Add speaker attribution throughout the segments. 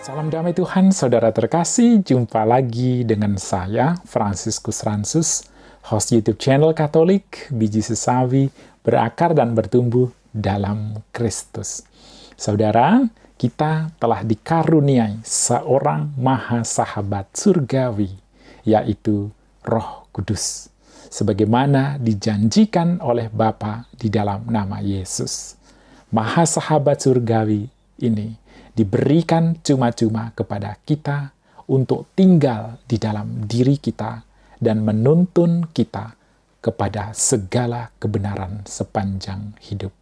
Speaker 1: Salam damai Tuhan, saudara terkasih. Jumpa lagi dengan saya, Fransiskus Ransus, host YouTube channel Katolik, Biji Sesawi, berakar dan bertumbuh dalam Kristus. Saudara, kita telah dikaruniai seorang maha sahabat surgawi, yaitu Roh Kudus, sebagaimana dijanjikan oleh Bapa di dalam nama Yesus. Maha sahabat surgawi ini diberikan cuma-cuma kepada kita untuk tinggal di dalam diri kita dan menuntun kita kepada segala kebenaran sepanjang hidup.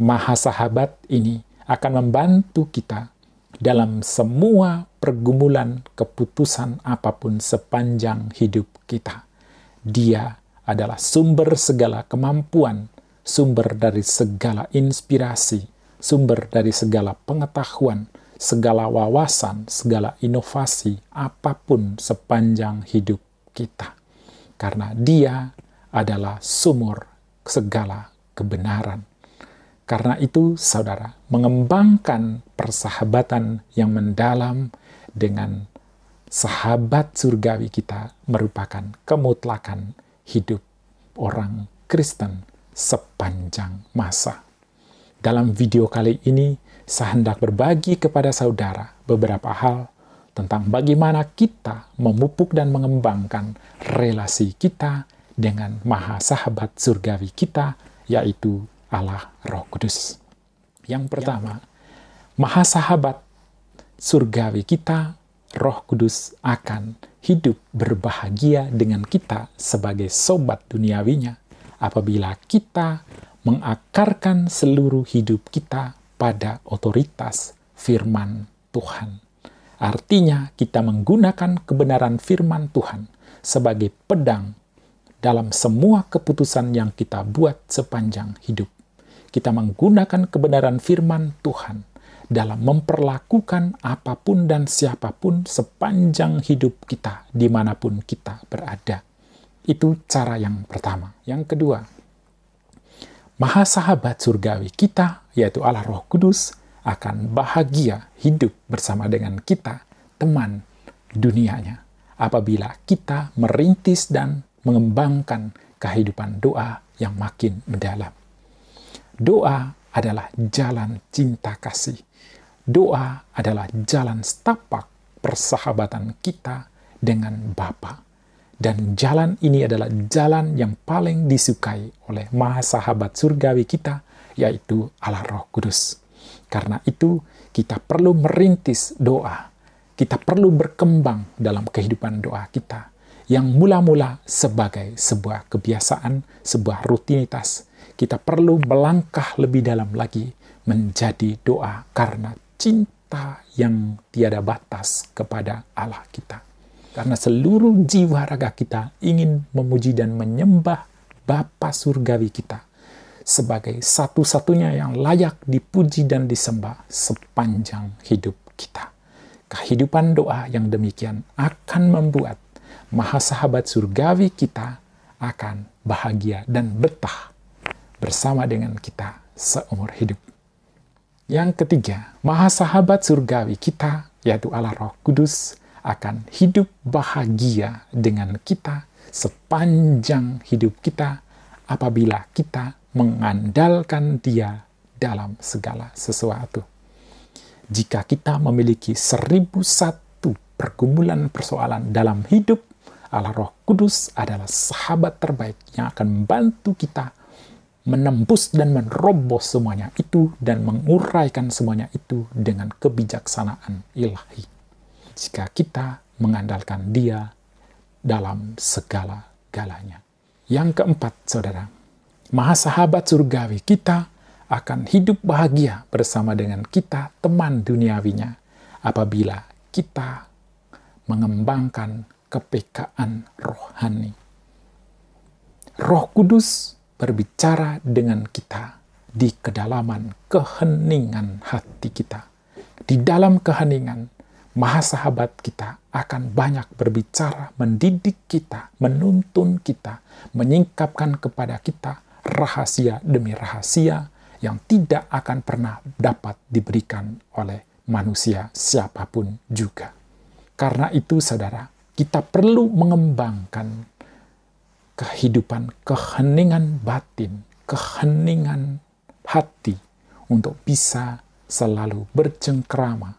Speaker 1: Maha sahabat ini akan membantu kita dalam semua pergumulan keputusan apapun sepanjang hidup kita. Dia adalah sumber segala kemampuan, sumber dari segala inspirasi, sumber dari segala pengetahuan, segala wawasan, segala inovasi, apapun sepanjang hidup kita. Karena Dia adalah sumur segala kebenaran. Karena itu, saudara, mengembangkan persahabatan yang mendalam dengan sahabat surgawi kita merupakan kemutlakan hidup orang Kristen sepanjang masa. Dalam video kali ini, saya hendak berbagi kepada saudara beberapa hal tentang bagaimana kita memupuk dan mengembangkan relasi kita dengan maha sahabat surgawi kita, yaitu Allah Roh Kudus. Yang pertama, maha sahabat surgawi kita, Roh Kudus, akan hidup berbahagia dengan kita sebagai sobat duniawinya apabila kita mengakarkan seluruh hidup kita pada otoritas firman Tuhan. Artinya, kita menggunakan kebenaran firman Tuhan sebagai pedang dalam semua keputusan yang kita buat sepanjang hidup. Kita menggunakan kebenaran firman Tuhan dalam memperlakukan apapun dan siapapun sepanjang hidup kita, dimanapun kita berada. Itu cara yang pertama. Yang kedua, maha sahabat surgawi kita, yaitu Allah Roh Kudus, akan bahagia hidup bersama dengan kita, teman dunianya, apabila kita merintis dan mengembangkan kehidupan doa yang makin mendalam. Doa adalah jalan cinta kasih. Doa adalah jalan setapak persahabatan kita dengan Bapa. Dan jalan ini adalah jalan yang paling disukai oleh maha sahabat surgawi kita, yaitu Allah Roh Kudus. Karena itu, kita perlu merintis doa. Kita perlu berkembang dalam kehidupan doa kita, yang mula-mula sebagai sebuah kebiasaan, sebuah rutinitas. Kita perlu melangkah lebih dalam lagi menjadi doa karena cinta yang tiada batas kepada Allah kita. Karena seluruh jiwa raga kita ingin memuji dan menyembah Bapa surgawi kita sebagai satu-satunya yang layak dipuji dan disembah sepanjang hidup kita. Kehidupan doa yang demikian akan membuat maha sahabat surgawi kita akan bahagia dan betah bersama dengan kita seumur hidup. Yang ketiga, maha sahabat surgawi kita, yaitu Allah Roh Kudus, akan hidup bahagia dengan kita sepanjang hidup kita apabila kita mengandalkan Dia dalam segala sesuatu. Jika kita memiliki 1001 pergumulan persoalan dalam hidup, Allah Roh Kudus adalah sahabat terbaik yang akan membantu kita menembus dan menerobos semuanya itu dan menguraikan semuanya itu dengan kebijaksanaan ilahi. Jika kita mengandalkan Dia dalam segala-galanya. Yang keempat, saudara, maha sahabat surgawi kita akan hidup bahagia bersama dengan kita, teman duniawinya, apabila kita mengembangkan kepekaan rohani. Roh Kudus berbicara dengan kita di kedalaman keheningan hati kita. Di dalam keheningan, maha sahabat kita akan banyak berbicara, mendidik kita, menuntun kita, menyingkapkan kepada kita rahasia demi rahasia yang tidak akan pernah dapat diberikan oleh manusia siapapun juga. Karena itu, saudara, kita perlu mengembangkan kehidupan, keheningan batin, keheningan hati untuk bisa selalu bercengkrama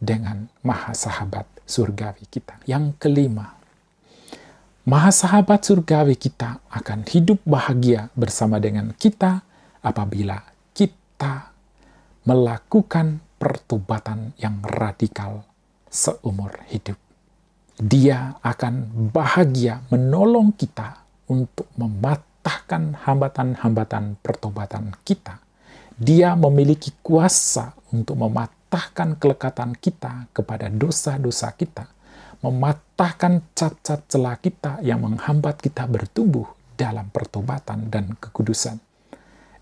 Speaker 1: dengan Maha Sahabat Surgawi kita. Yang kelima, Maha Sahabat Surgawi kita akan hidup bahagia bersama dengan kita apabila kita melakukan pertobatan yang radikal seumur hidup. Dia akan bahagia menolong kita untuk mematahkan hambatan-hambatan pertobatan kita. Dia memiliki kuasa untuk mematahkan kelekatan kita kepada dosa-dosa kita, mematahkan cacat celah kita yang menghambat kita bertumbuh dalam pertobatan dan kekudusan.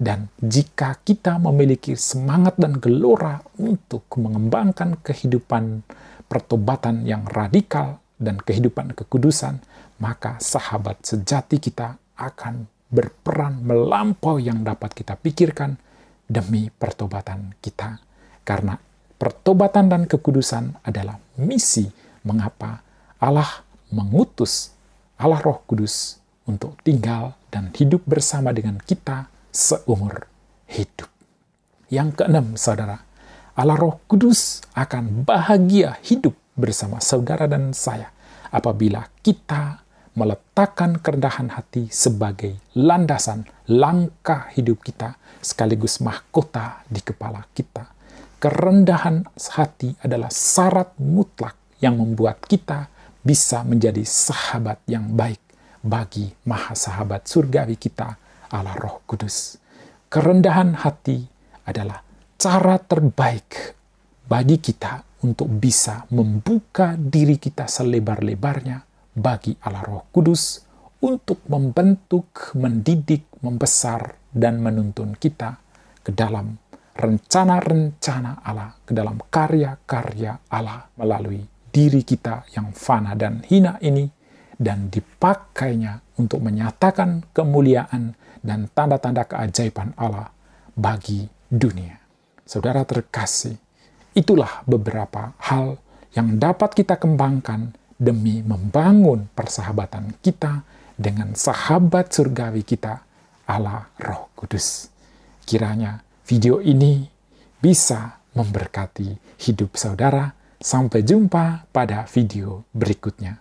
Speaker 1: Dan jika kita memiliki semangat dan gelora untuk mengembangkan kehidupan pertobatan yang radikal dan kehidupan kekudusan, maka sahabat sejati kita akan berperan melampaui yang dapat kita pikirkan demi pertobatan kita. Karena pertobatan dan kekudusan adalah misi mengapa Allah mengutus Allah Roh Kudus untuk tinggal dan hidup bersama dengan kita seumur hidup. Yang keenam, saudara, Allah Roh Kudus akan bahagia hidup bersama saudara dan saya apabila kita meletakkan kerendahan hati sebagai landasan langkah hidup kita sekaligus mahkota di kepala kita. Kerendahan hati adalah syarat mutlak yang membuat kita bisa menjadi sahabat yang baik bagi Maha Sahabat Surgawi kita, Allah Roh Kudus. Kerendahan hati adalah cara terbaik bagi kita untuk bisa membuka diri kita selebar-lebarnya bagi Allah Roh Kudus untuk membentuk, mendidik, membesar, dan menuntun kita ke dalam rencana-rencana Allah, ke dalam karya-karya Allah melalui diri kita yang fana dan hina ini, dan dipakainya untuk menyatakan kemuliaan dan tanda-tanda keajaiban Allah bagi dunia. Saudara terkasih, itulah beberapa hal yang dapat kita kembangkan demi membangun persahabatan kita dengan sahabat surgawi kita, Allah Roh Kudus. Kiranya video ini bisa memberkati hidup saudara. Sampai jumpa pada video berikutnya.